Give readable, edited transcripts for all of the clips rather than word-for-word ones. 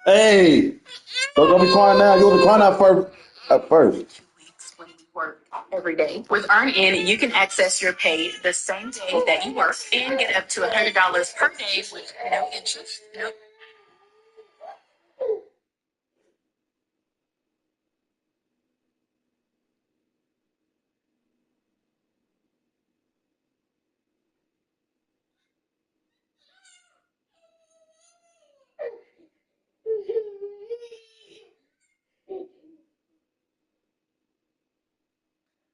Hey, don't be crying now. You'll be crying out first. At first. Weeks when we work every day. With EarnIn, you can access your pay the same day that you work and get up to $100 per day with no interest. No.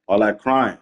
All that crying.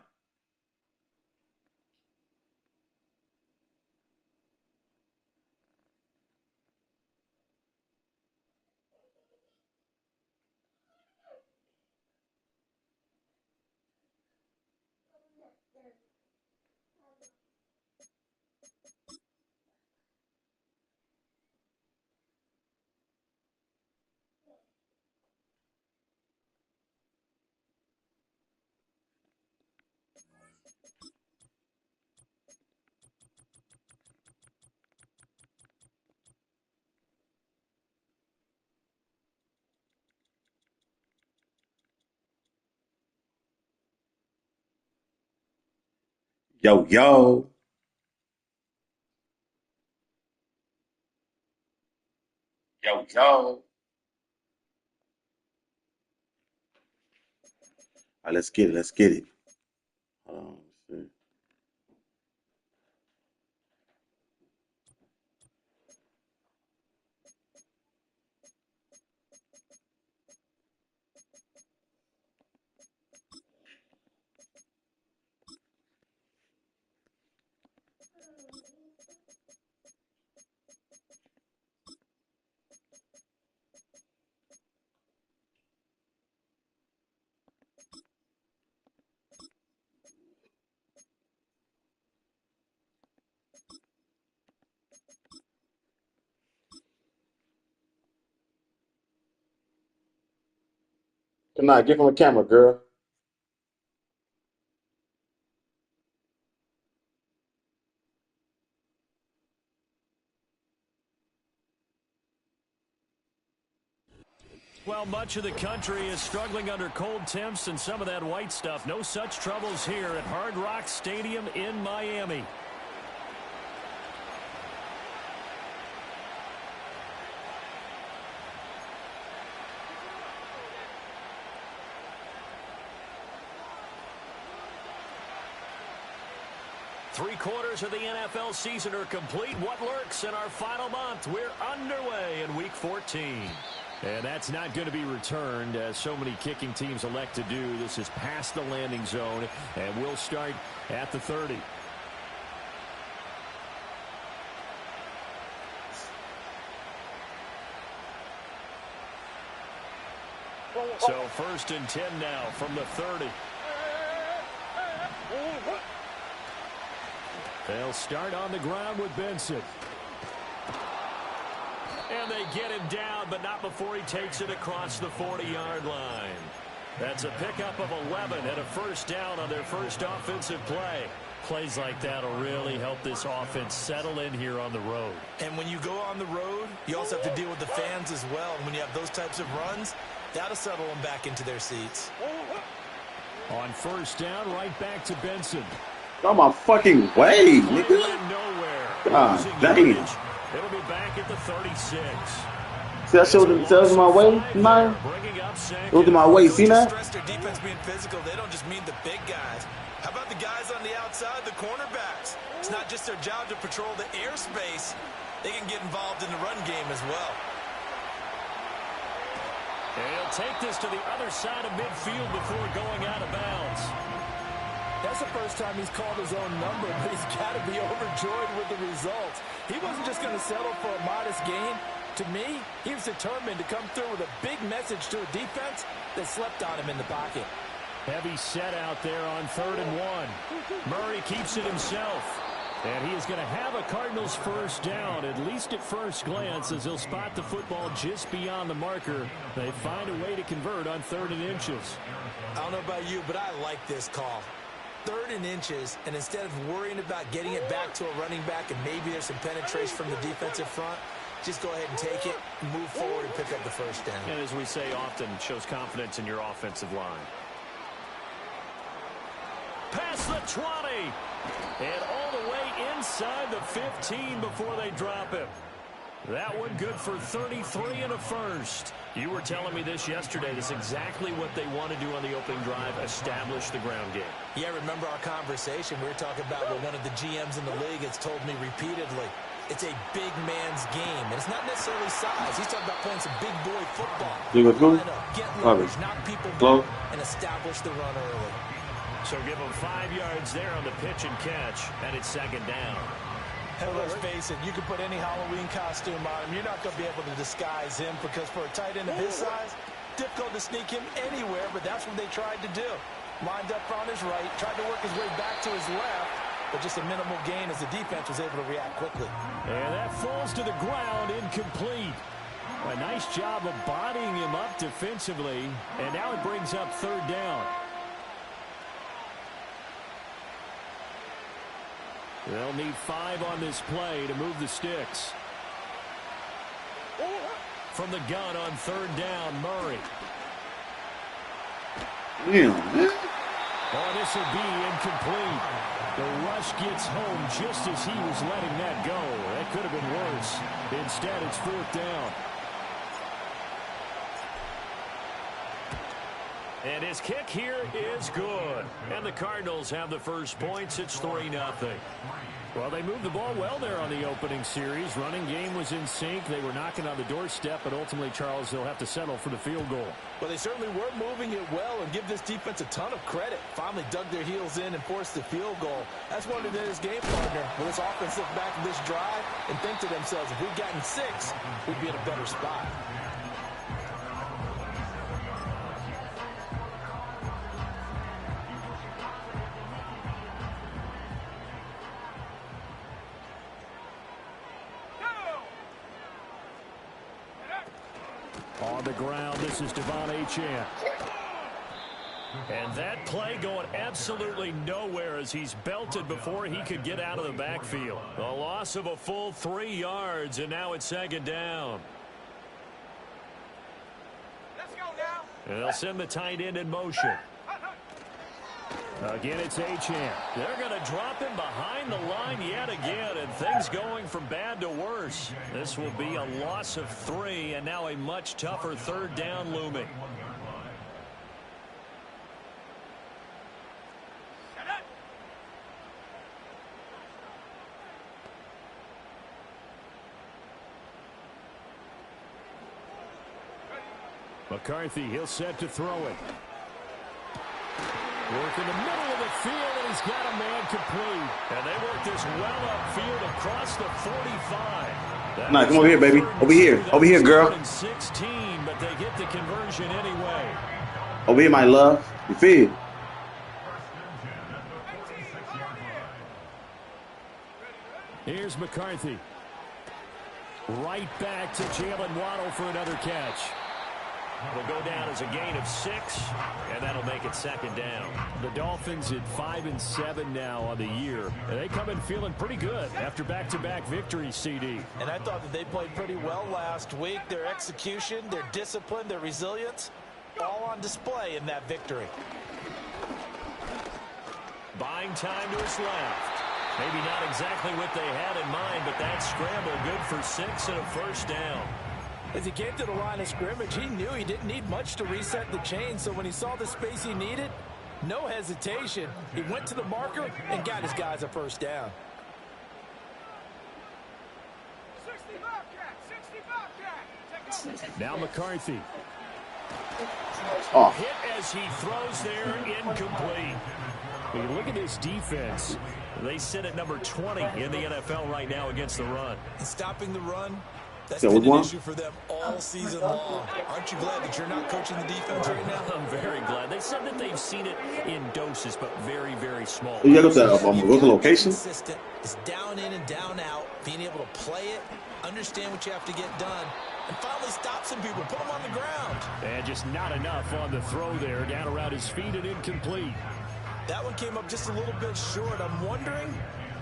Yo, yo. Yo, yo. All right, let's get it. Let's get it. Hold on. Let's see. Good night. Give him a camera, girl. 'Well, much of the country is struggling under cold temps and some of that white stuff. No such troubles here at Hard Rock Stadium in Miami. Three-quarters of the NFL season are complete. What lurks in our final month? We're underway in Week 14. And that's not going to be returned, as so many kicking teams elect to do. This is past the landing zone, and we'll start at the 30. So 1st and 10 now from the 30. They'll start on the ground with Benson. And they get him down, but not before he takes it across the 40-yard line. That's a pickup of 11 and a first down on their first offensive play. Plays like that will really help this offense settle in here on the road. And when you go on the road, you also have to deal with the fans as well. And when you have those types of runs, that'll settle them back into their seats. On first down, right back to Benson. Got my fucking way, nigga. Nowhere. God dang. It'll be back at the 36. See that showed themselves my way, man? It was in my way, see that? Stress their defense being physical. They don't just mean the big guys. How about the guys on the outside, the cornerbacks? It's not just their job to patrol the airspace. They can get involved in the run game as well. And he'll take this to the other side of midfield before going out of bounds. That's the first time he's called his own number, but he's got to be overjoyed with the results. He wasn't just going to settle for a modest gain. To me, he was determined to come through with a big message to a defense that slept on him in the pocket. Heavy set out there on 3rd and 1. Murray keeps it himself. And he is going to have a Cardinals first down, at least at first glance, as he'll spot the football just beyond the marker. They find a way to convert on 3rd and inches. I don't know about you, but I like this call. 3rd and inches, and instead of worrying about getting it back to a running back and maybe there's some penetration from the defensive front, just go ahead and take it, move forward, and pick up the first down. And as we say often, shows confidence in your offensive line. Past the 20. And all the way inside the 15 before they drop him. That one good for 33 and a first. You were telling me this yesterday. This is exactly what they want to do on the opening drive, establish the ground game. Yeah, remember our conversation. We were talking about what one of the GMs in the league has told me repeatedly. It's a big man's game, and it's not necessarily size. He's talking about playing some big boy football. Line up, get leverage, knock people down, and establish the run early. So give him 5 yards there on the pitch and catch, and it's 2nd down. Hey, let's face it, you can put any Halloween costume on him. You're not going to be able to disguise him because for a tight end of his size, difficult to sneak him anywhere, but that's what they tried to do. Lined up on his right, tried to work his way back to his left, but just a minimal gain as the defense was able to react quickly. And that falls to the ground, incomplete. A nice job of bodying him up defensively, and now it brings up 3rd down. They'll need 5 on this play to move the sticks. From the gun on 3rd down, Murray. Oh, this will be incomplete. The rush gets home just as he was letting that go. That could have been worse. Instead, it's 4th down. And his kick here is good. And the Cardinals have the first points. It's 3-0. Well, they moved the ball well there on the opening series. Running game was in sync. They were knocking on the doorstep, but ultimately, Charles, they'll have to settle for the field goal. Well, they certainly were moving it well and give this defense a ton of credit. Finally dug their heels in and forced the field goal. That's one of his game partner. Will this offense look back at this drive and think to themselves, if we'd gotten 6, we'd be in a better spot. On the ground, this is Devon Achane. And that play going absolutely nowhere as he's belted before he could get out of the backfield. A loss of a full 3 yards, and now it's 2nd down. Let's go now. And they'll send the tight end in motion. Again, it's Achane. They're going to drop him behind the line yet again, and things going from bad to worse. This will be a loss of 3, and now a much tougher 3rd down looming. McCarthy, he'll set to throw it. Work in the middle of the field, and he's got a man complete. And they work this well upfield across the 45. Nah, come over here, baby. Over here. Over here, girl. 16, but they get the conversion anyway. Over here, my love. You feel? Here's McCarthy. Right back to Jalen Waddle for another catch. It'll go down as a gain of 6, and that'll make it 2nd down. The Dolphins at 5-7 now on the year. And they come in feeling pretty good after back-to-back victories, CD. And I thought that they played pretty well last week. Their execution, their discipline, their resilience, all on display in that victory. Buying time to his left. Maybe not exactly what they had in mind, but that scramble good for 6 and a first down. As he came to the line of scrimmage, he knew he didn't need much to reset the chain. So when he saw the space he needed, no hesitation. He went to the marker and got his guys a first down. 60 Bobcat, 60 Bobcat. Now McCarthy. Oh. Hit as he throws there, incomplete. When you look at this defense, they sit at number 20 in the NFL right now against the run. And stopping the run, that's been an issue for them all season long. Aren't you glad that you're not coaching the defense right now? I'm very glad. They said that they've seen it in doses, but very, very small. You got the location? Consistent. It's down in and down out. Being able to play it, understand what you have to get done, and finally stop some people, put them on the ground. And just not enough on the throw there. Down around his feet and incomplete. That one came up just a little bit short. I'm wondering,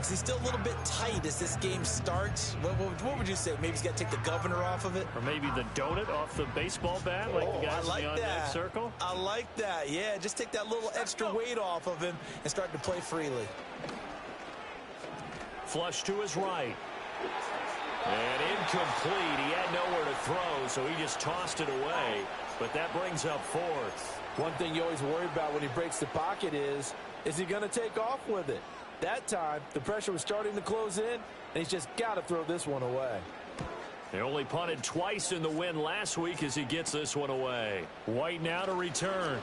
is he still a little bit tight as this game starts? What would you say? Maybe he's got to take the governor off of it? Or maybe the donut off the baseball bat like the guys I in the like on-deck circle? I like that. Yeah, just take that little extra weight off of him and start to play freely. Flush to his right. And incomplete. He had nowhere to throw, so he just tossed it away. But that brings up fourth. One thing you always worry about when he breaks the pocket is he going to take off with it? That time, the pressure was starting to close in, and he's just got to throw this one away. They only punted twice in the win last week as he gets this one away. White now to return.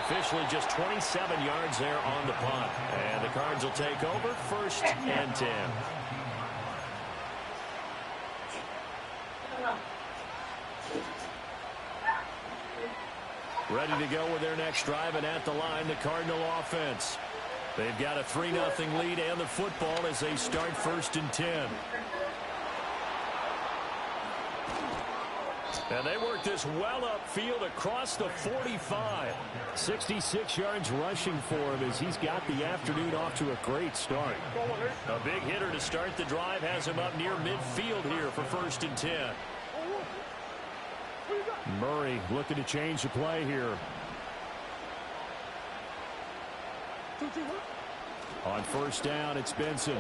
Officially just 27 yards there on the punt. And the Cards will take over 1st and 10. Ready to go with their next drive, and at the line, the Cardinal offense. They've got a 3-0 lead and the football as they start 1st and 10. And they work this well upfield across the 45. 66 yards rushing for him as he's got the afternoon off to a great start. A big hitter to start the drive has him up near midfield here for 1st and 10. Murray looking to change the play here. On 1st down, it's Benson.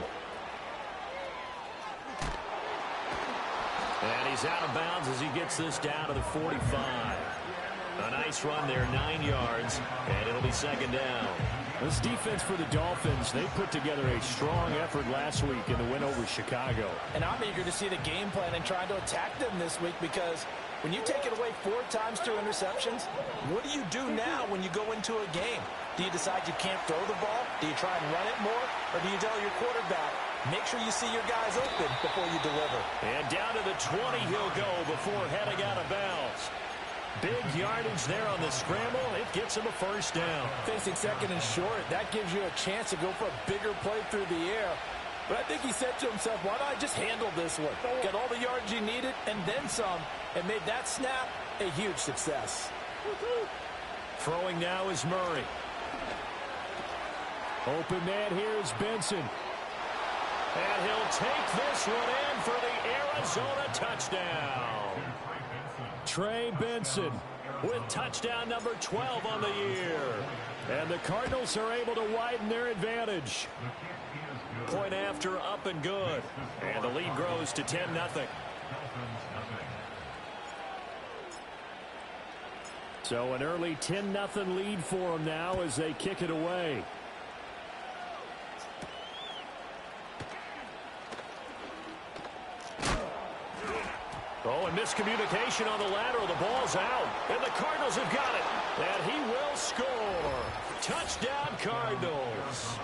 And he's out of bounds as he gets this down to the 45. A nice run there, 9 yards, and it'll be 2nd down. This defense for the Dolphins, they put together a strong effort last week in the win over Chicago. And I'm eager to see the game plan and trying to attack them this week, because when you take it away 4 times through interceptions, what do you do now when you go into a game? Do you decide you can't throw the ball? Do you try and run it more? Or do you tell your quarterback, make sure you see your guys open before you deliver? And down to the 20 he'll go before heading out of bounds. Big yardage there on the scramble. It gets him a 1st down. Facing 2nd and short, that gives you a chance to go for a bigger play through the air. But I think he said to himself, why don't I just handle this one? Got all the yards you needed and then some, and made that snap a huge success. Throwing now is Murray. Open man here is Benson. And he'll take this one in for the Arizona touchdown. Trey Benson with touchdown number 12 on the year. And the Cardinals are able to widen their advantage. Point after, up and good. And the lead grows to 10-0. So an early 10-0 lead for them now as they kick it away. Oh, and miscommunication on the lateral. The ball's out. And the Cardinals have got it. And he will score. Touchdown, Cardinals.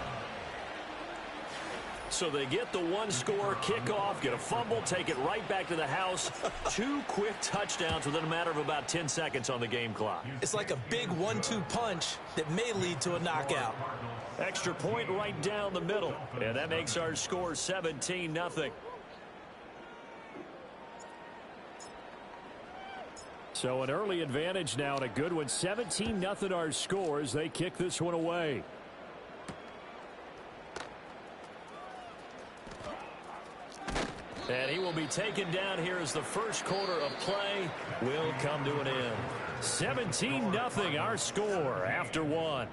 So they get the 1-score kickoff, get a fumble, take it right back to the house. 2 quick touchdowns within a matter of about 10 seconds on the game clock. It's like a big 1-2 punch that may lead to a knockout. Extra point right down the middle. And that makes our score 17-0. So an early advantage now and a good one. 17-0 our score as they kick this one away. And he will be taken down here as the 1st quarter of play will come to an end. 17-0 our score after 1.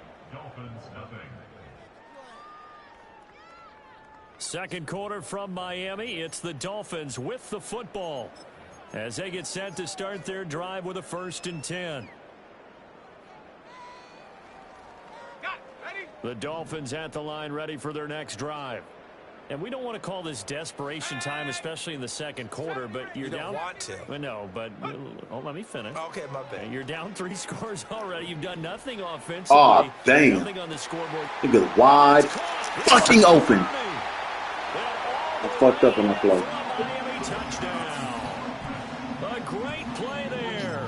Second quarter from Miami. It's the Dolphins with the football as they get set to start their drive with a 1st and 10. The Dolphins at the line ready for their next drive. And we don't want to call this desperation time, especially in the second quarter, but you're down. You don't want to. Well, no, but let me finish. Okay, my bad. You're down 3 scores already. You've done nothing offensively. Oh, damn. Nothing on the scoreboard. It was wide fucking open. I fucked up on the floor. Miami touchdown. A great play there.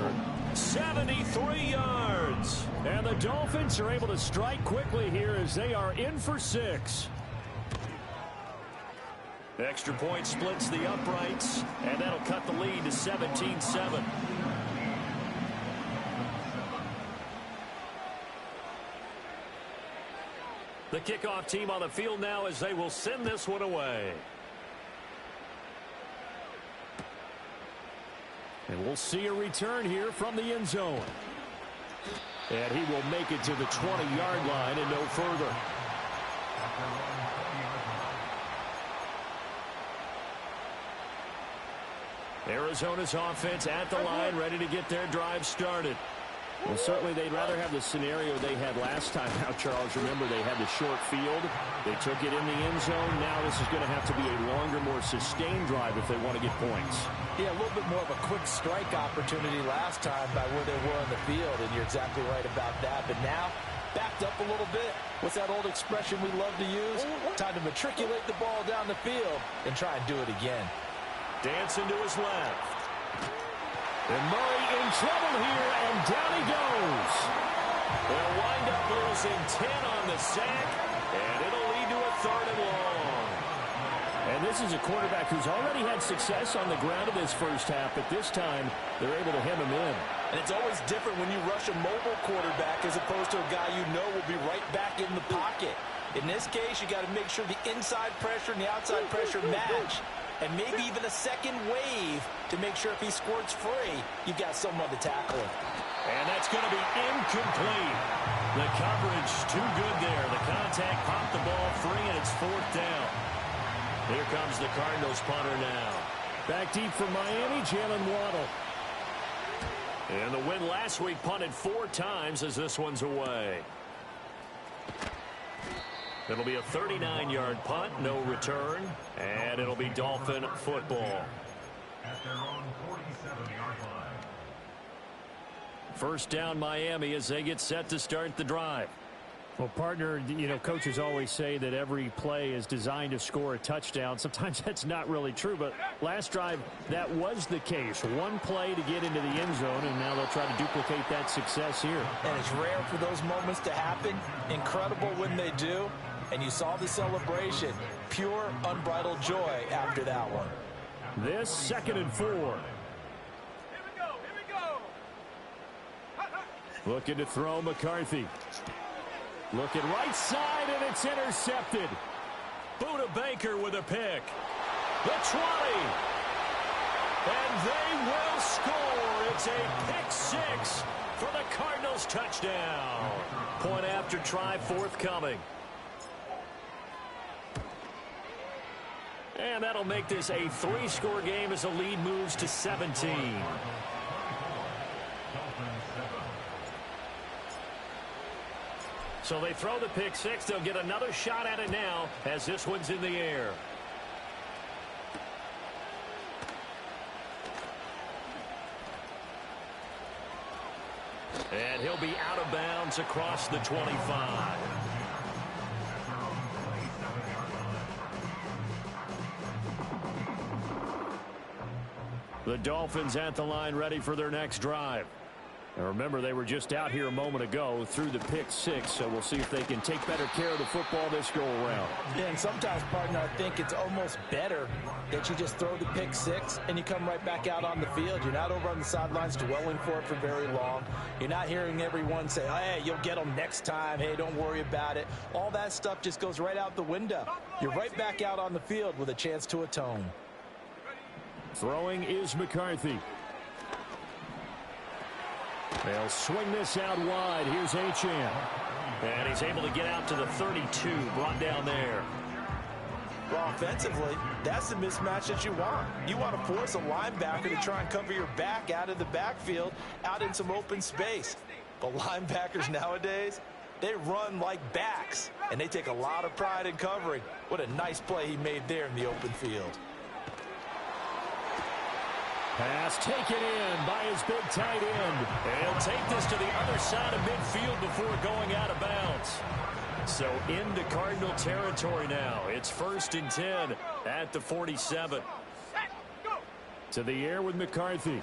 73 yards. And the Dolphins are able to strike quickly here as they are in for 6. Extra point splits the uprights, and that'll cut the lead to 17-7. The kickoff team on the field now as they will send this one away. And we'll see a return here from the end zone. And he will make it to the 20-yard line and no further. Arizona's offense at the line, ready to get their drive started. Well, certainly they'd rather have the scenario they had last time out, Charles. Remember, they had the short field. They took it in the end zone. Now this is going to have to be a longer, more sustained drive if they want to get points. Yeah, a little bit more of a quick strike opportunity last time by where they were on the field, and you're exactly right about that. But now, backed up a little bit. What's that old expression we love to use? Time to matriculate the ball down the field and try and do it again. Dancing to his left. And Murray in trouble here, and down he goes. They'll wind up losing 10 on the sack, and it'll lead to a 3rd and long. And this is a quarterback who's already had success on the ground in this first half, but this time they're able to hem him in. And it's always different when you rush a mobile quarterback as opposed to a guy you know will be right back in the pocket. In this case, you got to make sure the inside pressure and the outside pressure match. And maybe even a second wave to make sure if he squirts free, you've got someone to tackle him. And that's going to be incomplete. The coverage too good there. The contact popped the ball free, and it's 4th down. Here comes the Cardinals punter now. Back deep for Miami, Jalen Waddle. And the win last week punted 4 times as this one's away. It'll be a 39-yard punt, no return, and it'll be Dolphin football. At their own 47-yard line. First down, Miami, as they get set to start the drive. Well, partner, you know, coaches always say that every play is designed to score a touchdown. Sometimes that's not really true, but last drive, that was the case. One play to get into the end zone, and now they'll try to duplicate that success here. And it's rare for those moments to happen. Incredible when they do. And you saw the celebration. Pure, unbridled joy after that one. This 2nd and 4. Here we go. Looking to throw McCarthy. Looking right side, and it's intercepted. Buda Baker with a pick. The 20. And they will score. It's a pick 6 for the Cardinals touchdown. Point after try forthcoming. And that'll make this a 3-score game as the lead moves to 17. So they throw the pick 6. They'll get another shot at it now as this one's in the air. And he'll be out of bounds across the 25. The Dolphins at the line ready for their next drive. And remember, they were just out here a moment ago through the pick 6, so we'll see if they can take better care of the football this go-around. Yeah, and sometimes, partner, I think it's almost better that you just throw the pick 6 and you come right back out on the field. You're not over on the sidelines dwelling for it for very long. You're not hearing everyone say, hey, you'll get them next time. Hey, don't worry about it. All that stuff just goes right out the window. You're right back out on the field with a chance to atone. Throwing is McCarthy. They'll swing this out wide. Here's Achane. And he's able to get out to the 32, brought down there. Well, offensively, that's the mismatch that you want. You want to force a linebacker to try and cover your back out of the backfield, out in some open space. But linebackers nowadays, they run like backs, and they take a lot of pride in covering. What a nice play he made there in the open field. Pass taken in by his big tight end. And he'll take this to the other side of midfield before going out of bounds. So into Cardinal territory now. It's 1st and 10 at the 47. To the air with McCarthy.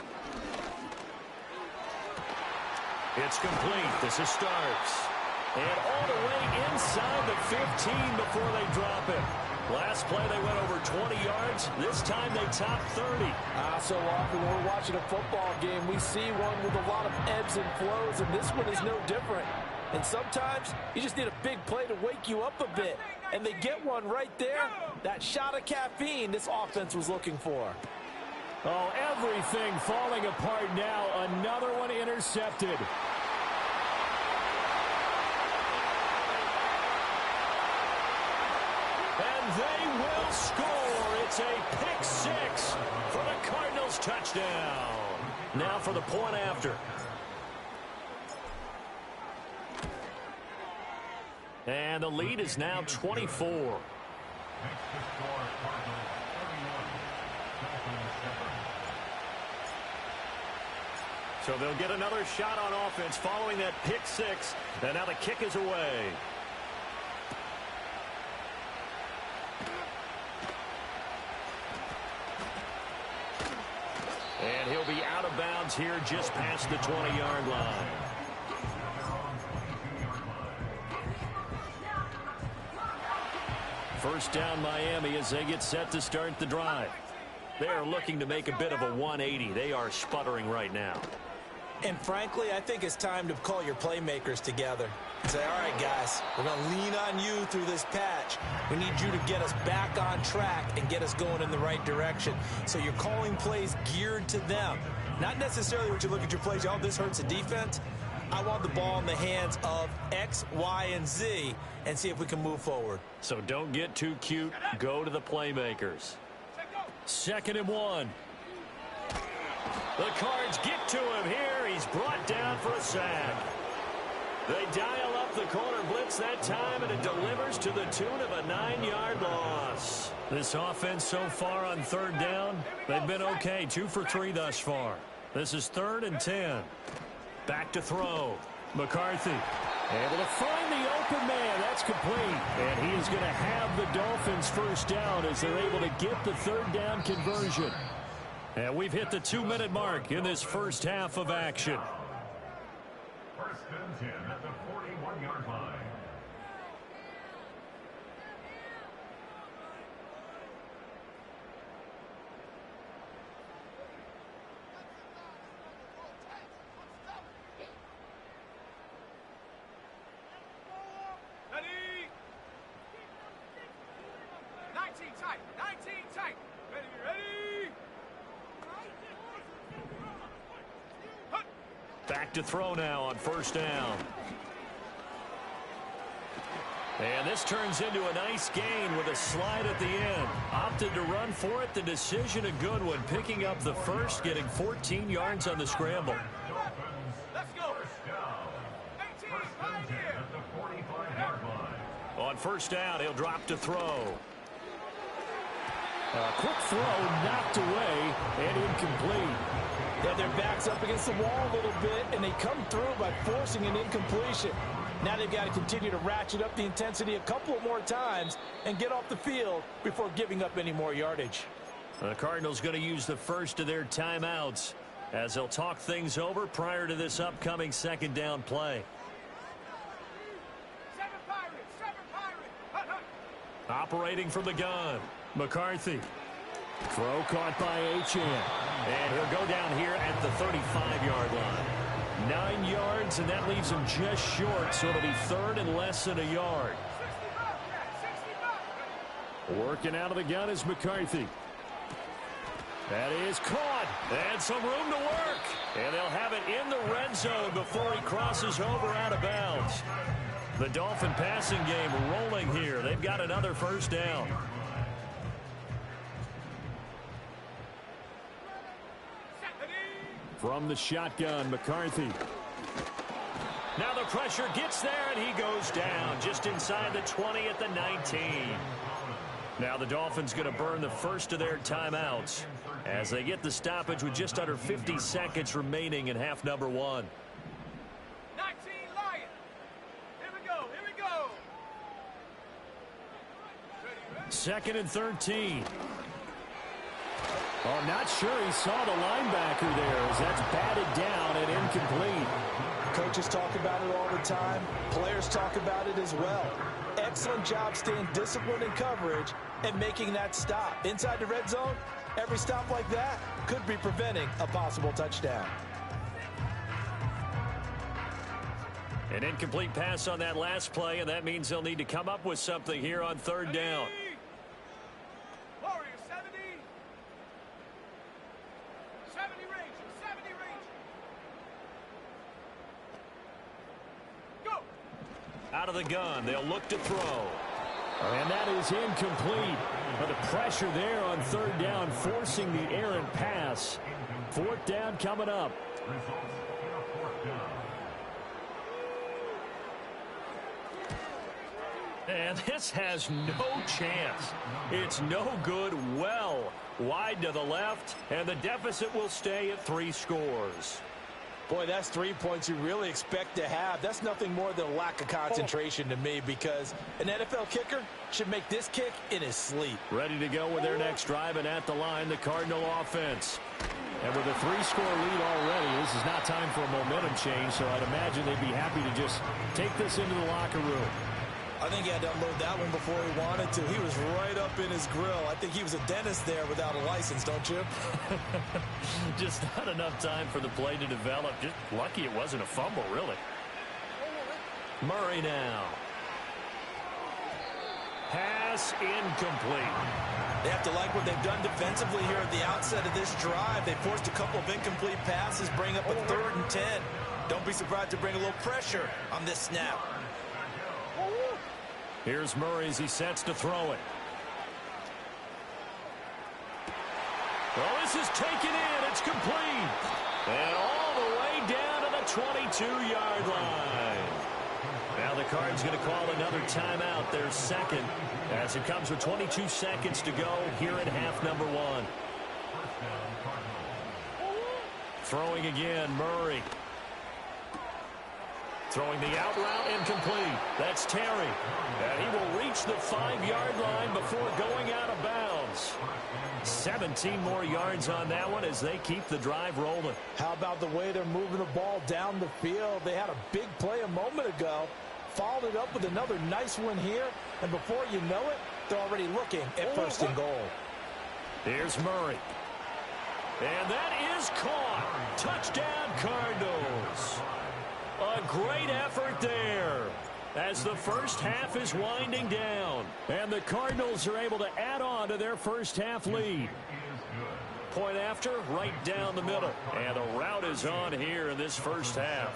It's complete. This is starts. And all the way inside the 15 before they drop it. Last play, they went over 20 yards. This time, they topped 30. So often when we're watching a football game, we see one with a lot of ebbs and flows, and this one is no different. And sometimes you just need a big play to wake you up a bit. And they get one right there. That shot of caffeine this offense was looking for. Oh, everything falling apart now. Another one intercepted. And they will score. It's a pick six for the Cardinals touchdown. Now for the point after. And the lead is now 24. So they'll get another shot on offense following that pick six. And now the kick is away. And he'll be out of bounds here just past the 20-yard line. First down Miami as they get set to start the drive. They are looking to make a bit of a 180. They are sputtering right now. And frankly, I think it's time to call your playmakers together. Say, all right, guys, we're going to lean on you through this patch. We need you to get us back on track and get us going in the right direction. So you're calling plays geared to them. Not necessarily what you look at your plays, oh, this hurts the defense. I want the ball in the hands of X, Y, and Z and see if we can move forward. So don't get too cute. Go to the playmakers. 2nd and 1. The Cards get to him here. He's brought down for a sack. They dial up the corner blitz that time, and it delivers to the tune of a 9-yard loss. This offense so far on 3rd down, they've been okay. 2 for 3 thus far. This is 3rd and 10. Back to throw. McCarthy able to find the open man. That's complete. And he is going to have the Dolphins first down as they're able to get the 3rd down conversion. And we've hit the 2-minute mark in this first half of action. 1st and 10 at the 41-yard line. Ready? 19 tight. 19 tight. Ready, ready. Back to throw now on 1st down. And this turns into a nice gain with a slide at the end. Opted to run for it. The decision a good one. Picking up the first, getting 14 yards on the scramble. Let's go. 18 right here. At the 45-yard line. On 1st down, he'll drop to throw. A quick throw knocked away and incomplete. Yeah, their back's up against the wall a little bit, and they come through by forcing an incompletion. Now they've got to continue to ratchet up the intensity a couple more times and get off the field before giving up any more yardage. The Cardinals going to use the first of their timeouts as they'll talk things over prior to this upcoming 2nd down play. 7 Pirates. Operating from the gun, McCarthy. Throw caught by Achane. And he'll go down here at the 35-yard line. 9 yards, and that leaves him just short, so it'll be 3rd and less than a yard. Working out of the gun is McCarthy. That is caught. And some room to work. And they'll have it in the red zone before he crosses over out of bounds. The Dolphin passing game rolling here. They've got another 1st down. From the shotgun, McCarthy. Now the pressure gets there, and he goes down just inside the 20 at the 19. Now the Dolphins going to burn the first of their timeouts as they get the stoppage with just under 50 seconds remaining in half number 1. 19 Lions. Here we go. Here we go. 2nd and 13. Oh, I'm not sure he saw the linebacker there as that's batted down and incomplete. Coaches talk about it all the time. Players talk about it as well. Excellent job staying disciplined in coverage and making that stop. Inside the red zone, every stop like that could be preventing a possible touchdown. An incomplete pass on that last play, and that means they'll need to come up with something here on third down. Warrior 70. 70 range. 70 range. Go. Out of the gun, they'll look to throw. And that is incomplete. But the pressure there on third down, forcing the errant pass. Fourth down coming up. And this has no chance. It's no good, well wide to the left, and the deficit will stay at 3 scores. Boy, that's 3 points you really expect to have. That's nothing more than a lack of concentration to me, because an NFL kicker should make this kick in his sleep. Ready to go with their next drive, and at the line, the Cardinal offense. And with a 3-score lead already, this is not time for a momentum change, so I'd imagine they'd be happy to just take this into the locker room. I think he had to unload that one before he wanted to. He was right up in his grill. I think he was a dentist there without a license, don't you? Just not enough time for the play to develop. Just lucky it wasn't a fumble, really. Murray now. Pass incomplete. They have to like what they've done defensively here at the outset of this drive. They forced a couple of incomplete passes, bring up a 3rd and 10. Don't be surprised to bring a little pressure on this snap. Here's Murray as he sets to throw it. Well, this is taken in. It's complete. And all the way down to the 22-yard line. Now the Cards going to call another timeout, their second, as it comes with 22 seconds to go here at half number 1. Throwing again, Murray. Throwing the out route incomplete. That's Terry. And he will reach the 5-yard line before going out of bounds. 17 more yards on that one as they keep the drive rolling. How about the way they're moving the ball down the field? They had a big play a moment ago. Followed it up with another nice one here. And before you know it, they're already looking at 1st and goal. Here's Murray. And that is caught. Touchdown, Cardinals. A great effort there as the first half is winding down. And the Cardinals are able to add on to their first half lead. Point after, right down the middle. And the route is on here in this first half.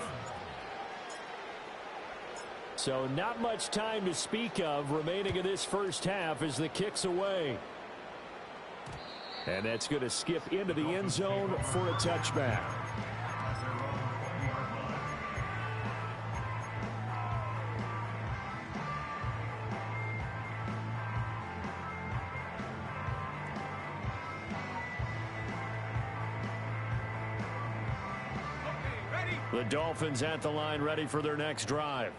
So not much time to speak of remaining in this first half as the kick's away. And that's going to skip into the end zone for a touchback. The Dolphins at the line ready for their next drive.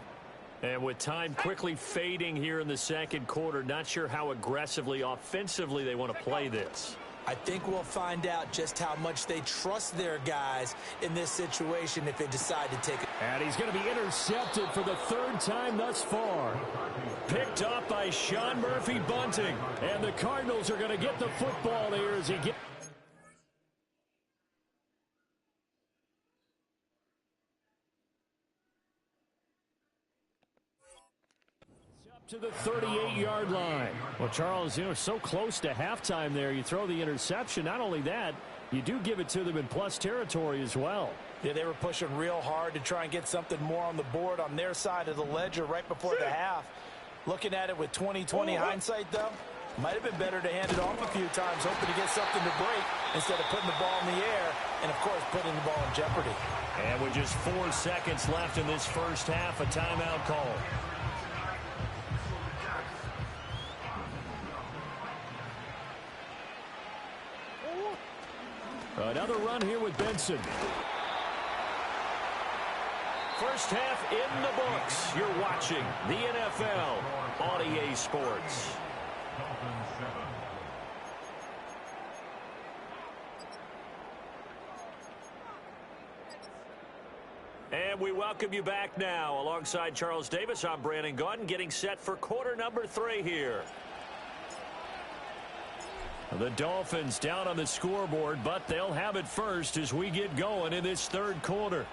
And with time quickly fading here in the second quarter, not sure how aggressively, offensively they want to play this. I think we'll find out just how much they trust their guys in this situation if they decide to take it. And he's going to be intercepted for the 3rd time thus far. Picked up by Sean Murphy-Bunting. And the Cardinals are going to get the football here as he gets to the 38-yard line. Well, Charles, so close to halftime there. You throw the interception. Not only that, you do give it to them in plus territory as well. Yeah, they were pushing real hard to try and get something more on the board on their side of the ledger right before the half. Looking at it with 20/20 hindsight, though, might have been better to hand it off a few times, hoping to get something to break instead of putting the ball in the air and, of course, putting the ball in jeopardy. And with just 4 seconds left in this first half, a timeout call. Another run here with Benson. First half in the books. You're watching the NFL on EA Sports. And we welcome you back now. Alongside Charles Davis, I'm Brandon Gaudin, getting set for quarter number 3 here. The Dolphins down on the scoreboard, but they'll have it first as we get going in this third quarter.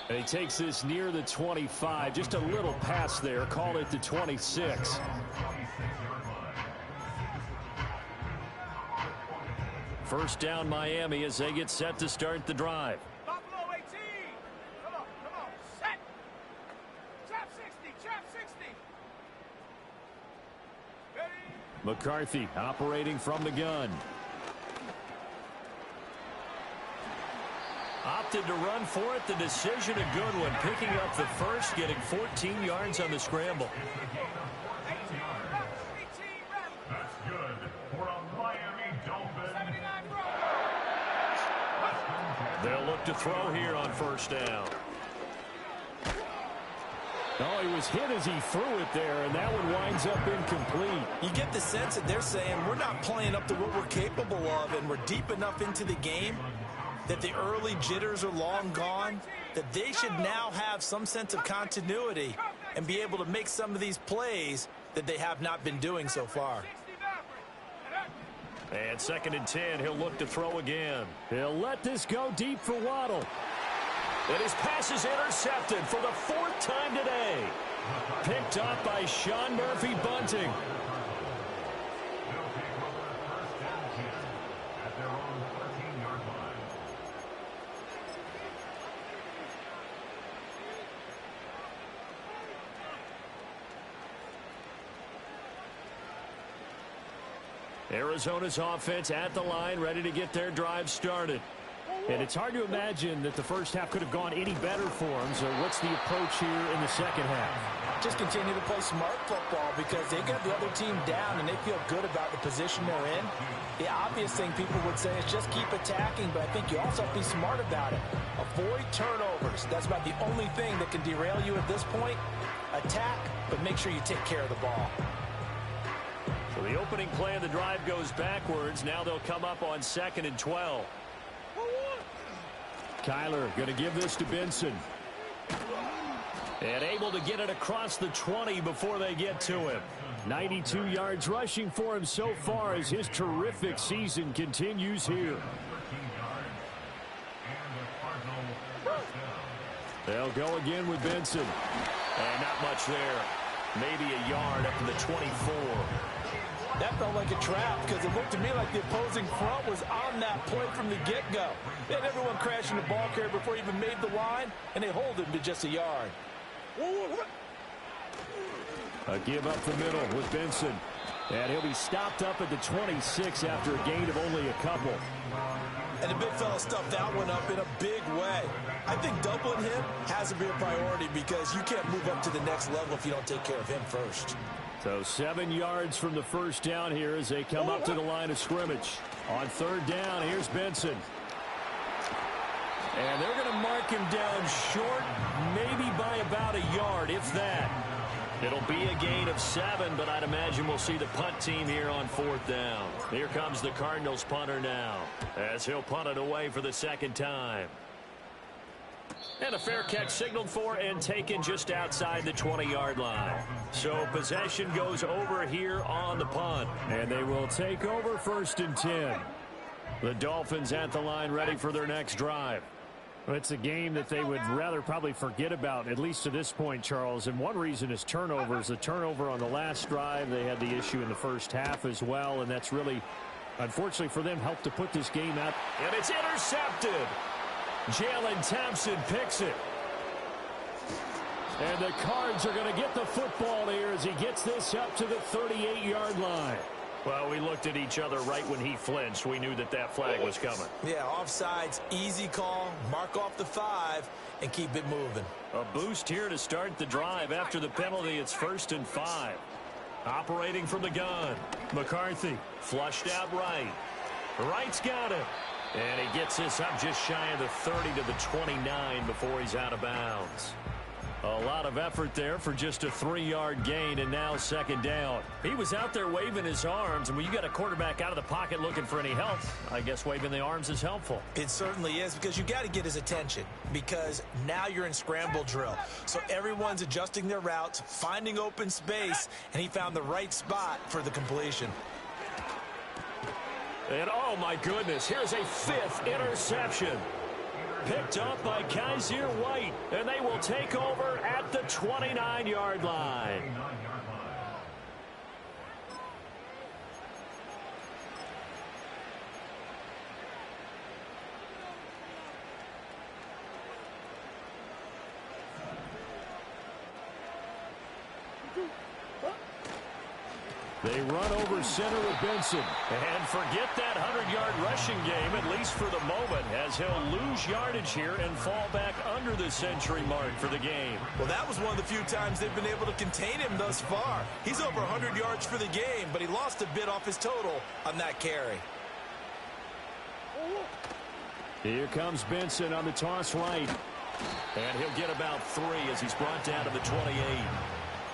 And he takes this near the 25, just a little pass there. Call it the 26. First down Miami as they get set to start the drive. Buffalo 18. Come on, set. Trap 60, trap 60. Ready? McCarthy operating from the gun. Opted to run for it. The decision a good one. Picking up the first, getting 14 yards on the scramble. 18 ready. That's good for a Miami Dolphins. 79 throw. They'll look to throw here on first down. Oh, he was hit as he threw it there, and that one winds up incomplete. You get the sense that they're saying we're not playing up to what we're capable of, and we're deep enough into the game that the early jitters are long gone, that they should now have some sense of continuity and be able to make some of these plays that they have not been doing so far. And 2nd and 10, he'll look to throw again. He'll let this go deep for Waddle. And his pass is intercepted for the 4th time today. Picked up by Sean Murphy-Bunting. Arizona's offense at the line, ready to get their drive started. And it's hard to imagine that the first half could have gone any better for them. So what's the approach here in the second half? Just continue to play smart football because they got the other team down and they feel good about the position they're in. The obvious thing people would say is just keep attacking, but I think you also have to be smart about it. Avoid turnovers. That's about the only thing that can derail you at this point. Attack, but make sure you take care of the ball. So the opening play of the drive goes backwards. Now they'll come up on 2nd and 12. Kyler going to give this to Benson. And able to get it across the 20 before they get to him. 92 yards rushing for him so far as his terrific season continues here. They'll go again with Benson. And not much there. Maybe a yard up to the 24. That felt like a trap because it looked to me like the opposing front was on that play from the get-go. They had everyone crashing the ball carrier before he even made the line, and they hold him to just a yard. A give up the middle with Benson. And he'll be stopped up at the 26 after a gain of only a couple. And the big fella stuffed that one up in a big way. I think doubling him has to be a priority because you can't move up to the next level if you don't take care of him first. So 7 yards from the first down here as they come up to the line of scrimmage. On 3rd down, here's Benson. And they're going to mark him down short, maybe by about a yard, if that. It'll be a gain of 7, but I'd imagine we'll see the punt team here on 4th down. Here comes the Cardinals punter now, as he'll punt it away for the 2nd time. And a fair catch signaled for and taken just outside the 20-yard line. So possession goes over here on the punt. And they will take over 1st and 10. The Dolphins at the line ready for their next drive. It's a game that they would rather probably forget about, at least to this point, Charles. And one reason is turnovers. The turnover on the last drive, they had the issue in the first half as well. And that's really, unfortunately for them, helped to put this game out. And it's intercepted. Jalen Thompson picks it. And the Cards are going to get the football here as he gets this up to the 38-yard line. Well, we looked at each other right when he flinched. We knew that that flag was coming. Yeah, offsides, easy call, mark off the 5, and keep it moving. A boost here to start the drive. After the penalty, it's 1st and 5. Operating from the gun. McCarthy flushed out right. Wright's got it. And he gets this up just shy of the 30 to the 29 before he's out of bounds. A lot of effort there for just a 3-yard gain, and now 2nd down. He was out there waving his arms, and when you got a quarterback out of the pocket looking for any help, I guess waving the arms is helpful. It certainly is, because you got to get his attention, because now you're in scramble drill. So everyone's adjusting their routes, finding open space, and he found the right spot for the completion. And oh my goodness, here's a 5th interception. Picked up by Kaiser White, and they will take over at the 29-yard line. They run over center with Benson. And forget that 100-yard rushing game, at least for the moment, as he'll lose yardage here and fall back under the century mark for the game. Well, that was one of the few times they've been able to contain him thus far. He's over 100 yards for the game, but he lost a bit off his total on that carry. Here comes Benson on the toss right. And he'll get about 3 as he's brought down to the 28.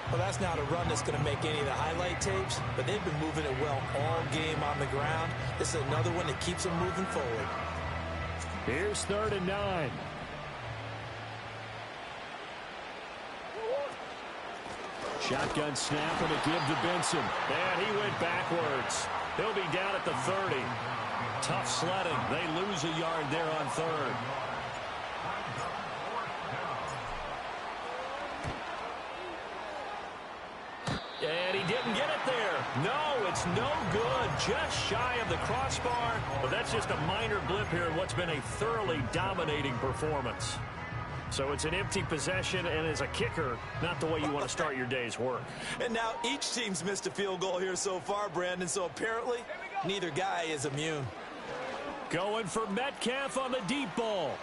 Well, that's not a run that's going to make any of the highlight tapes, but they've been moving it well all game on the ground. This is another one that keeps them moving forward. Here's 3rd and 9. Shotgun snap and a give to Benson. And he went backwards. He'll be down at the 30. Tough sledding. They lose a yard there on 3rd. And he didn't get it there. No, it's no good. Just shy of the crossbar. But that's just a minor blip here in what's been a thoroughly dominating performance. So it's an empty possession, and as a kicker, not the way you want to start your day's work. And now each team's missed a field goal here so far, Brandon, so apparently neither guy is immune. Going for Metcalf on the deep ball.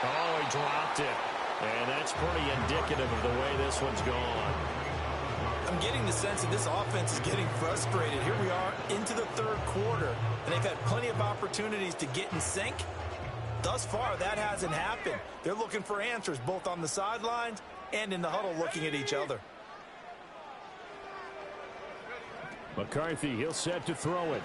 Oh, he dropped it. And that's pretty indicative of the way this one's gone. I'm getting the sense that this offense is getting frustrated. Here we are into the 3rd quarter, and they've had plenty of opportunities to get in sync. Thus far, that hasn't happened. They're looking for answers both on the sidelines and in the huddle looking at each other. McCarthy, he'll set to throw it.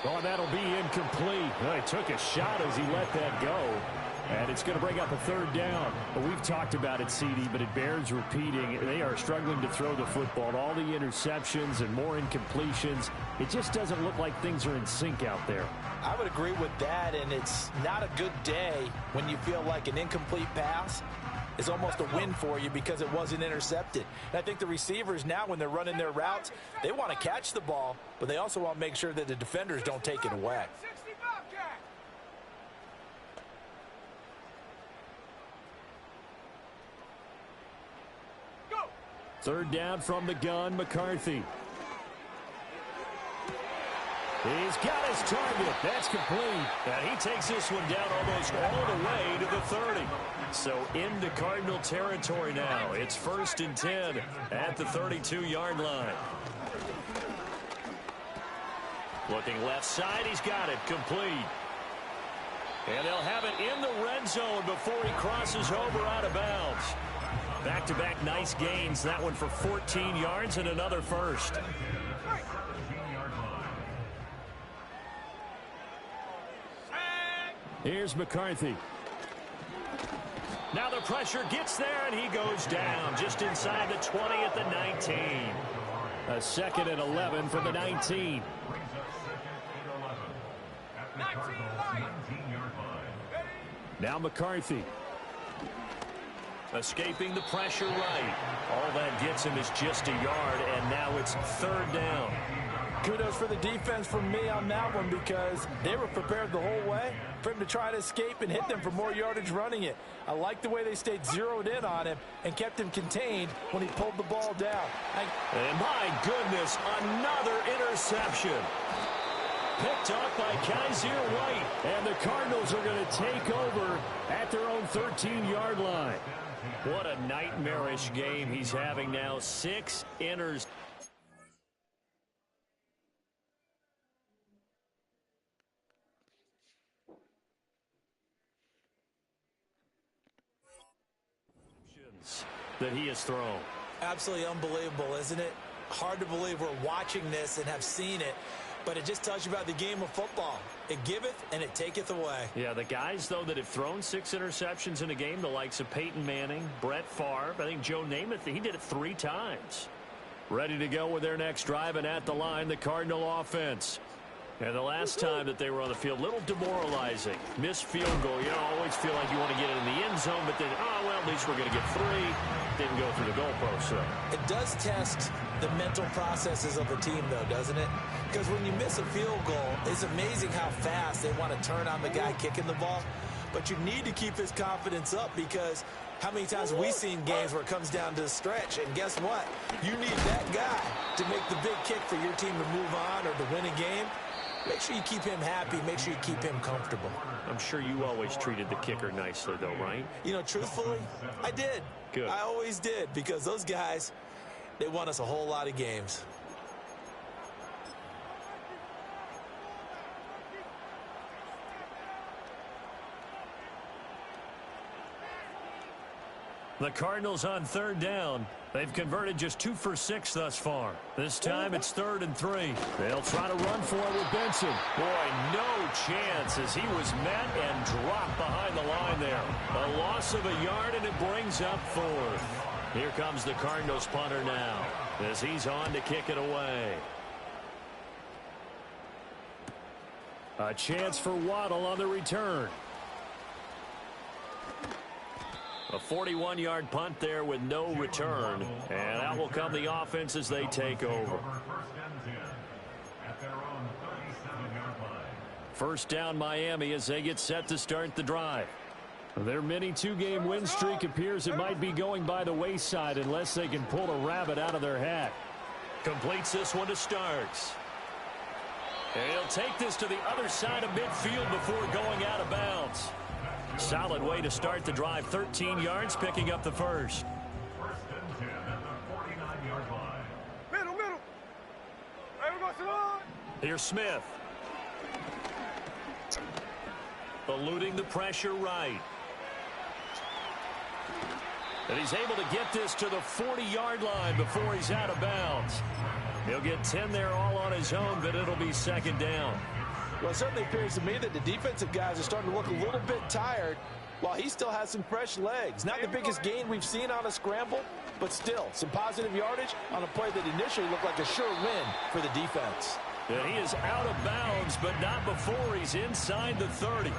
Oh, that'll be incomplete. Well, he took a shot as he let that go. And it's going to bring up a 3rd down. Well, we've talked about it, CD, but it bears repeating. They are struggling to throw the football. All the interceptions and more incompletions. It just doesn't look like things are in sync out there. I would agree with that, and it's not a good day when you feel like an incomplete pass is almost a win for you because it wasn't intercepted. And I think the receivers now, when they're running their routes, they want to catch the ball, but they also want to make sure that the defenders don't take it away. 3rd down from the gun, McCarthy. He's got his target. That's complete. And he takes this one down almost all the way to the 30. So into Cardinal territory now. It's 1st and 10 at the 32-yard line. Looking left side. He's got it. Complete. And they'll have it in the red zone before he crosses over out of bounds. Back-to-back nice gains. That one for 14 yards and another first. Here's McCarthy. Now the pressure gets there, and he goes down just inside the 20 at the 19. A 2nd and 11 from the 19. Now McCarthy. Escaping the pressure right. All that gets him is just a yard, and now it's 3rd down. Kudos for the defense from me on that one because they were prepared the whole way for him to try to escape and hit them for more yardage running it. I like the way they stayed zeroed in on him and kept him contained when he pulled the ball down. And my goodness, another interception. Picked up by Kaiser White, and the Cardinals are going to take over at their own 13-yard line. What a nightmarish game he's having now. 6 interceptions. That he has thrown. Absolutely unbelievable, isn't it? Hard to believe we're watching this and have seen it, but it just tells you about the game of football. It giveth and it taketh away. Yeah, the guys, though, that have thrown 6 interceptions in a game, the likes of Peyton Manning, Brett Favre, I think Joe Namath, he did it 3 times. Ready to go with their next drive, and at the line, the Cardinal offense. And the last time that they were on the field, a little demoralizing. Missed field goal. You always feel like you want to get it in the end zone, but then, well, at least we're going to get 3. Didn't go through the goalpost, so. It does test the mental processes of the team, though, doesn't it? Because when you miss a field goal, it's amazing how fast they want to turn on the guy kicking the ball. But you need to keep his confidence up, because how many times have we seen games where it comes down to the stretch? And guess what? You need that guy to make the big kick for your team to move on or to win a game. Make sure you keep him happy. Make sure you keep him comfortable. I'm sure you always treated the kicker nicely, though, right? You know, truthfully, I did. Good. I always did, because those guys, they won us a whole lot of games. The Cardinals on 3rd down. They've converted just 2 for 6 thus far. This time it's 3rd and 3. They'll try to run for it with Benson. Boy, no chance as he was met and dropped behind the line there. A loss of a yard, and it brings up 4th. Here comes the Cardinals punter now as he's on to kick it away. A chance for Waddle on the return. A 41-yard punt there with no return. And out will come the offense as they take over. First down Miami as they get set to start the drive. Their mini 2-game win streak appears it might be going by the wayside unless they can pull a rabbit out of their hat. Completes this one to Starks. And he'll take this to the other side of midfield before going out of bounds. Solid way to start the drive. 13 yards, picking up the first. First and 10 at the 49-yard line. Middle. Hey, we're going to run. Here's Smith. Eluding the pressure right. And he's able to get this to the 40-yard line before he's out of bounds. He'll get 10 there all on his own, but it'll be 2nd down. Well, it certainly appears to me that the defensive guys are starting to look a little bit tired while he still has some fresh legs. Not the biggest gain we've seen on a scramble, but still some positive yardage on a play that initially looked like a sure win for the defense. And he is out of bounds, but not before he's inside the 30.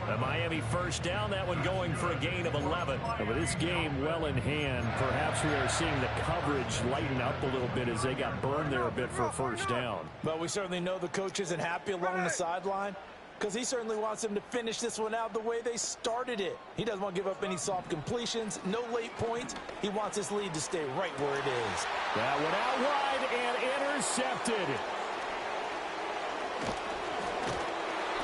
The Miami first down, that one going for a gain of 11. And with this game well in hand, perhaps we are seeing the coverage lighten up a little bit as they got burned there a bit for a first down. But we certainly know the coach isn't happy along the sideline, because he certainly wants them to finish this one out the way they started it. He doesn't want to give up any soft completions, no late points. He wants his lead to stay right where it is. That one out wide and intercepted.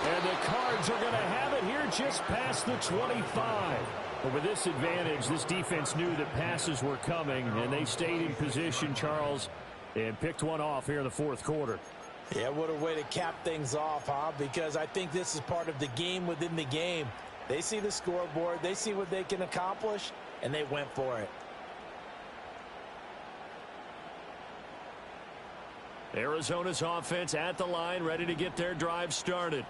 And the Cards are going to have it here just past the 25. But with this advantage, this defense knew that passes were coming, and they stayed in position, Charles, and picked one off here in the 4th quarter. Yeah, what a way to cap things off, huh? Because I think this is part of the game within the game. They see the scoreboard, they see what they can accomplish, and they went for it. Arizona's offense at the line, ready to get their drive started.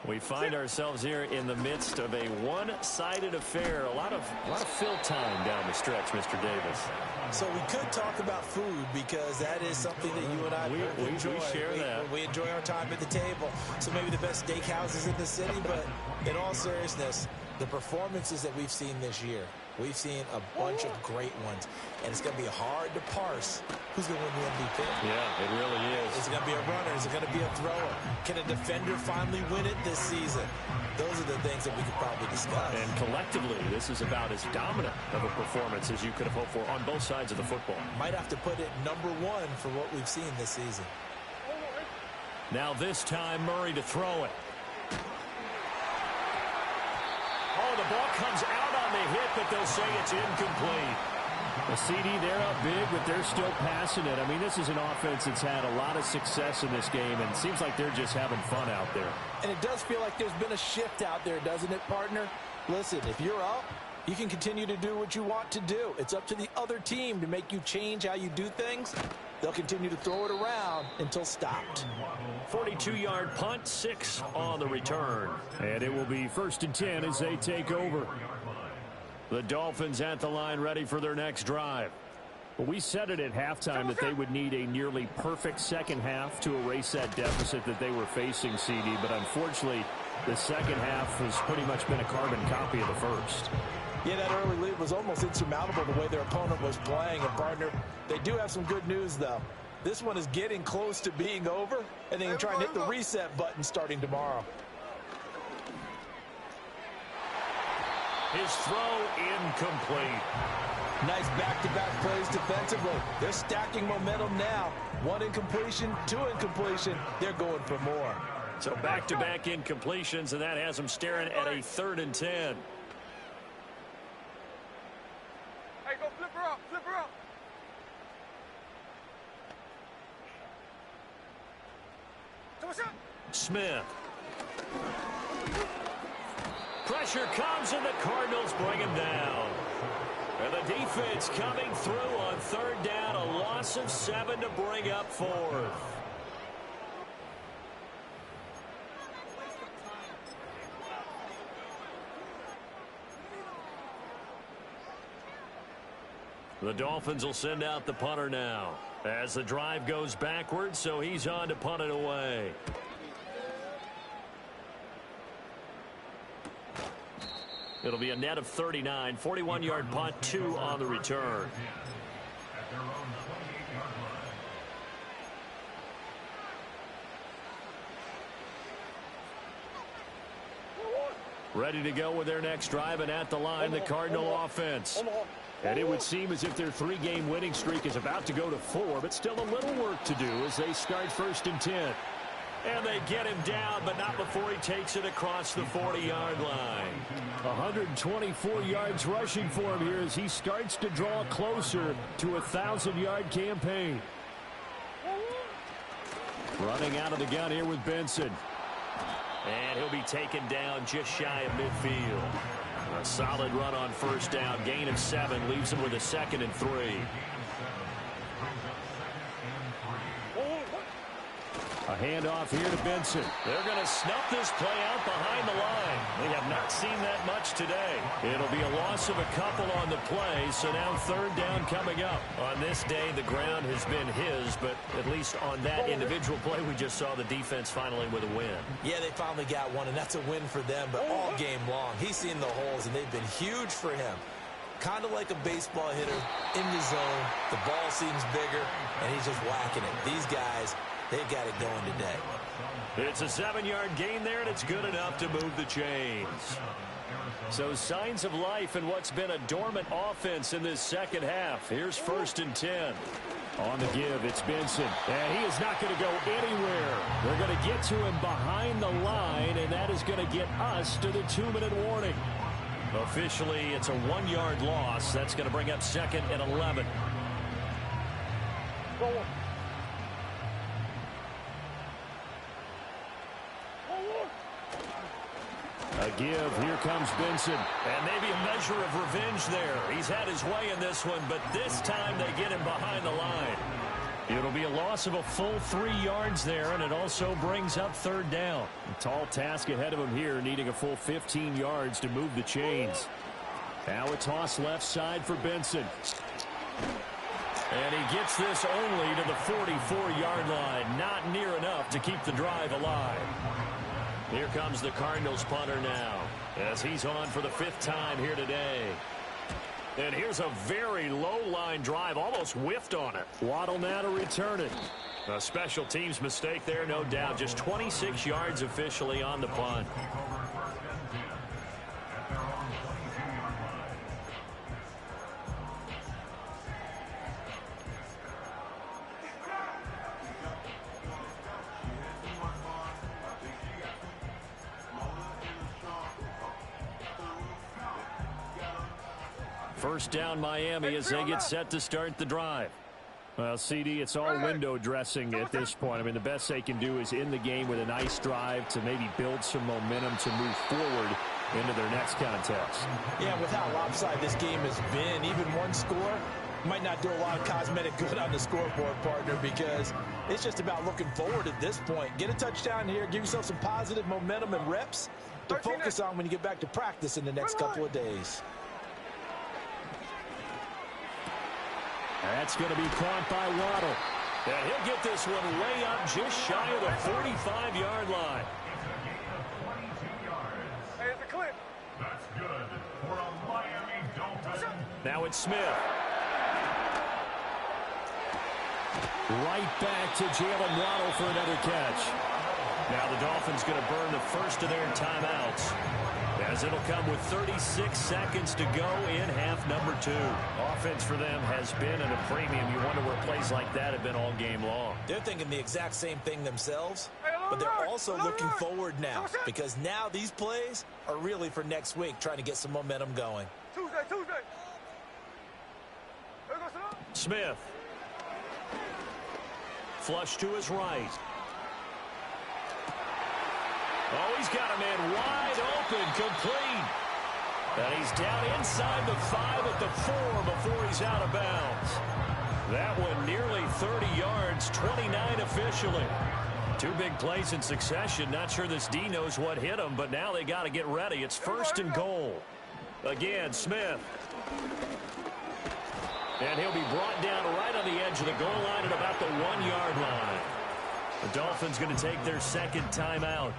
We find ourselves here in the midst of a one-sided affair. A lot of fill time down the stretch, Mr. Davis. So we could talk about food, because that is something that you and I enjoy. We share that. We enjoy our time at the table. So maybe the best steakhouses in the city, but in all seriousness, the performances that we've seen this year, we've seen a bunch of great ones, and it's going to be hard to parse who's going to win the MVP. Yeah, it really is. Is it going to be a runner? Is it going to be a thrower? Can a defender finally win it this season? Those are the things that we could probably discuss. And collectively, this is about as dominant of a performance as you could have hoped for on both sides of the football. Might have to put it number 1 for what we've seen this season. Now this time, Murray to throw it. Oh, the ball comes out on the hit, but they'll say it's incomplete. The CD, they're up big, but they're still passing it. I mean, this is an offense that's had a lot of success in this game, and it seems like they're just having fun out there. And it does feel like there's been a shift out there, doesn't it, partner? Listen, if you're up, you can continue to do what you want to do. It's up to the other team to make you change how you do things. They'll continue to throw it around until stopped. 42-yard punt, 6 on the return. And it will be 1st and 10 as they take over. The Dolphins at the line, ready for their next drive. Well, we said it at halftime that they would need a nearly perfect second half to erase that deficit that they were facing, CD. But unfortunately, the second half has pretty much been a carbon copy of the first. Yeah, that early lead was almost insurmountable the way their opponent was playing. And, partner, they do have some good news, though. This one is getting close to being over, and they can try and hit the reset button starting tomorrow. His throw incomplete. Nice back-to-back plays defensively. They're stacking momentum now. 1 incompletion, 2 incompletion. They're going for more. So back-to-back incompletions, and that has them staring at a 3rd and 10. Hey, go flip her up, flip her up. Smith. Pressure comes, and the Cardinals bring him down. And the defense coming through on 3rd down, a loss of 7 to bring up 4th. The Dolphins will send out the punter now as the drive goes backwards, so he's on to punt it away. It'll be a net of 39, 41-yard punt, 2 on the return. Ready to go with their next drive, and at the line, the Cardinal offense. And it would seem as if their 3-game winning streak is about to go to 4, but still a little work to do as they start 1st and 10. And they get him down, but not before he takes it across the 40-yard line. 124 yards rushing for him here as he starts to draw closer to a 1,000-yard campaign. Running out of the gun here with Benson. And he'll be taken down just shy of midfield. A solid run on 1st down. Gain of 7 leaves him with a 2nd and 3. A handoff here to Benson. They're going to snuff this play out behind the line. They have not seen that much today. It'll be a loss of a couple on the play, so now 3rd down coming up. On this day, the ground has been his, but at least on that individual play, we just saw the defense finally with a win. Yeah, they finally got one, and that's a win for them, but all game long, he's seen the holes, and they've been huge for him. Kind of like a baseball hitter in the zone. The ball seems bigger, and he's just whacking it. These guys, they've got it going today. It's a 7-yard gain there, and it's good enough to move the chains. So signs of life in what's been a dormant offense in this second half. Here's 1st and 10. On the give, it's Benson. And he is not going to go anywhere. They're going to get to him behind the line, and that is going to get us to the 2-minute warning. Officially, it's a 1-yard loss. That's going to bring up 2nd and 11. A give. Here comes Benson. And maybe a measure of revenge there. He's had his way in this one, but this time they get him behind the line. It'll be a loss of a full 3 yards there, and it also brings up 3rd down. A tall task ahead of him here, needing a full 15 yards to move the chains. Now a toss left side for Benson. And he gets this only to the 44-yard line. Not near enough to keep the drive alive. Here comes the Cardinals punter now, as he's on for the 5th time here today. And here's a very low-line drive, almost whiffed on it. Waddle now to return it. A special teams mistake there, no doubt. Just 26 yards officially on the punt. First down Miami as they get set to start the drive. Well, CD, it's all window dressing at this point. I mean, the best they can do is in the game with a nice drive to maybe build some momentum to move forward into their next contest. Yeah, with how lopsided this game has been, even one score might not do a lot of cosmetic good on the scoreboard, partner, because it's just about looking forward at this point. Get a touchdown here, give yourself some positive momentum and reps to focus on when you get back to practice in the next couple of days. That's going to be caught by Waddle. And he'll get this one way up just shy of the 45-yard line. Hey, it's a clip. That's good for a Miami Dolphin. Now it's Smith. Right back to Jalen Waddle for another catch. Now the Dolphins going to burn the first of their timeouts, as it'll come with 36 seconds to go in half number 2. Offense for them has been at a premium. You wonder where plays like that have been all game long. They're thinking the exact same thing themselves, but they're also looking forward now, because now these plays are really for next week, trying to get some momentum going. Tuesday. Smith. Flush to his right. Oh, he's got a man wide open, complete. And he's down inside the 5 at the 4 before he's out of bounds. That one nearly 30 yards, 29 officially. 2 big plays in succession. Not sure this D knows what hit him, but now they got to get ready. It's 1st and goal. Again, Smith. And he'll be brought down right on the edge of the goal line at about the 1-yard line. The Dolphins going to take their second timeout.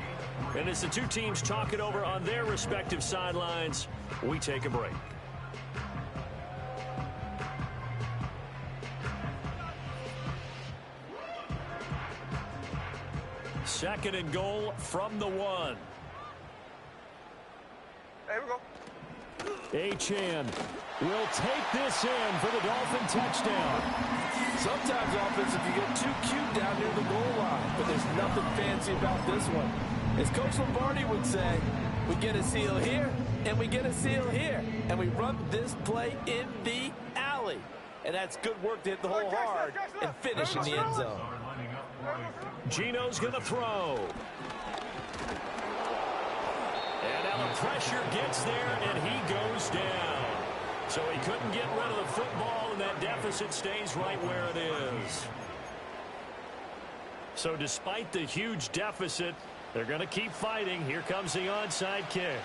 And as the 2 teams talk it over on their respective sidelines, we take a break. Second and goal from the 1. There we go. Achane will take this in for the Dolphin touchdown. Sometimes offensive, you get too cute down near the goal line, but there's nothing fancy about this one. As Coach Lombardi would say, we get a seal here, and we get a seal here, and we run this play in the alley. And that's good work to hit the hole hard and finish in the end zone. Gino's going to throw. And now the pressure gets there, and he goes down. So he couldn't get rid of the football, and that deficit stays right where it is. So despite the huge deficit, they're going to keep fighting. Here comes the onside kick.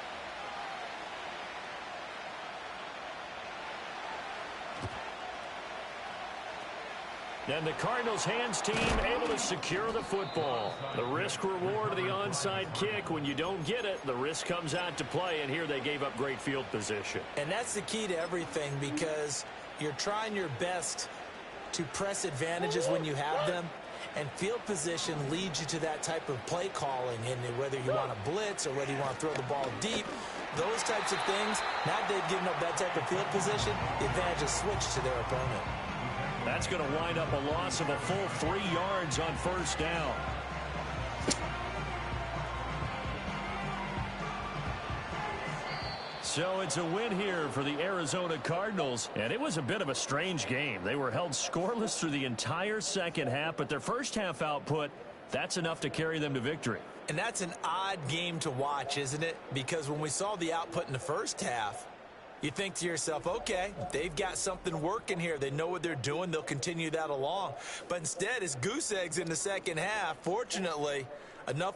And the Cardinals' hands team able to secure the football. The risk-reward of the onside kick. When you don't get it, the risk comes out to play, and here they gave up great field position. And that's the key to everything, because you're trying your best to press advantages when you have them, and field position leads you to that type of play calling. And whether you want to blitz or whether you want to throw the ball deep, those types of things, now they've given up that type of field position, the advantage is switched to their opponent. That's going to wind up a loss of a full 3 yards on first down. So it's a win here for the Arizona Cardinals, and it was a bit of a strange game. They were held scoreless through the entire second half, but their first half output, that's enough to carry them to victory. And that's an odd game to watch, isn't it? Because when we saw the output in the first half, you think to yourself, okay, they've got something working here. They know what they're doing. They'll continue that along. But instead, it's goose eggs in the second half. Fortunately, enough